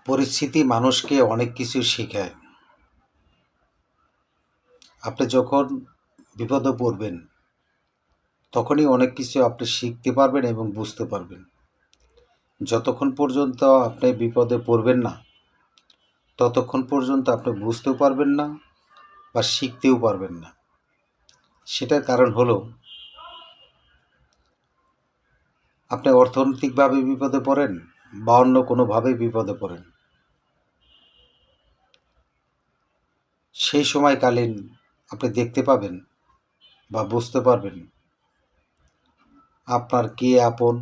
পরিস্থিতি মানুষকে অনেক কিছু শেখায়। আপনি যখন বিপদে পড়বেন, তখনই অনেক কিছু আপনি শিখতে পারবেন এবং বুঝতে পারবেন। যতক্ষণ পর্যন্ত আপনি বিপদে পড়বেন না, ততক্ষণ পর্যন্ত আপনি বুঝতেও পারবেন না বা শিখতেও পারবেন না। সেটার কারণ হলো, আপনি অর্থনৈতিকভাবে বিপদে পড়েন বা অন্য কোনোভাবে বিপদে পড়েন। সেই সময়কালীন আপনি দেখতে পাবেন বা বুঝতে পারবেন আপনার কে আপন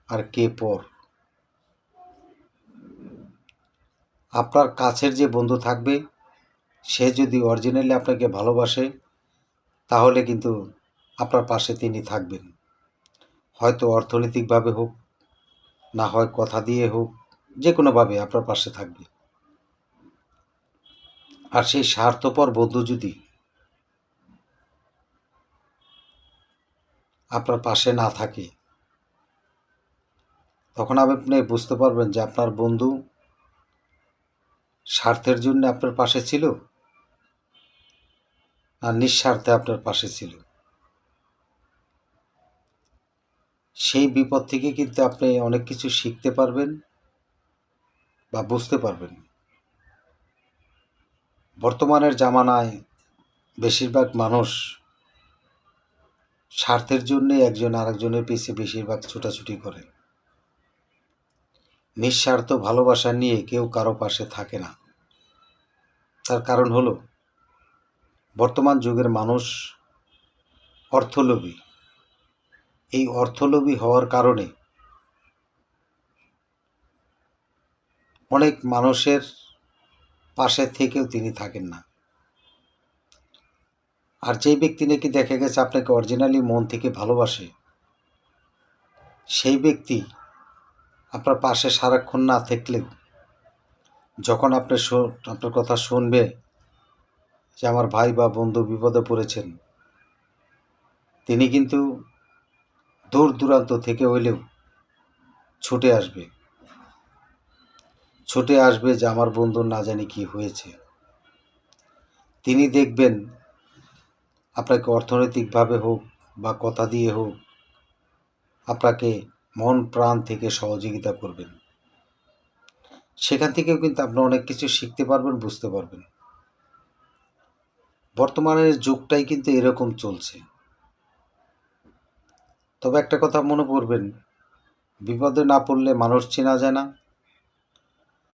আর কে পর। আপনার কাছের যে বন্ধু থাকবে, সে যদি অরিজিনালি আপনাকে ভালোবাসে, তাহলে কিন্তু আপনার পাশে তিনি থাকবেন। হয়তো অর্থনৈতিকভাবে হোক, না হয় কথা দিয়ে হোক, যে কোনোভাবে আপনার পাশে থাকবে। আর সেই স্বার্থপর বন্ধু যদি আপনার পাশে না থাকে, তখন আপনি বুঝতে পারবেন যে আপনার বন্ধু স্বার্থের জন্য আপনার পাশে ছিল, আর নিঃস্বার্থে আপনার পাশে ছিল। সেই বিপদ থেকে কিন্তু আপনি অনেক কিছু শিখতে পারবেন বা বুঝতে পারবেন। বর্তমানের জামানায় বেশিরভাগ মানুষ স্বার্থের জন্যে একজন আরেকজনের পিছে বেশিরভাগ ছোটাছুটি করে। নিঃস্বার্থ ভালোবাসা নিয়ে কেউ কারো পাশে থাকে না। তার কারণ হলো, বর্তমান যুগের মানুষ অর্থলোভী। এই অর্থলোভী হওয়ার কারণে অনেক মানুষের পাশে থেকেও তিনি থাকেন না। আর যেই ব্যক্তি নাকি দেখা গেছে আপনাকে অরিজিনালি মন থেকে ভালোবাসে, সেই ব্যক্তি আপনার পাশে সারাক্ষণ না থাকলেও যখন আপনার কথা শুনবে যে আমার ভাই বা বন্ধু বিপদে পড়েছেন, তিনি কিন্তু দূর দূরান্ত থেকে হইলেও ছুটে আসবে। ছুটে আসবে যে আমার বন্ধুর না জানি কি হয়েছে। তিনি দেখবেন আপনাকে অর্থনৈতিকভাবে হোক বা কথা দিয়ে হোক, আপনাকে মন প্রাণ থেকে সহযোগিতা করবেন। সেখান থেকেও কিন্তু আপনি অনেক কিছু শিখতে পারবেন, বুঝতে পারবেন। বর্তমানের যুগটাই কিন্তু এরকম চলছে। তবে একটা কথা মনে করবেন, বিপদে না পড়লে মানুষ চেনা যায় না,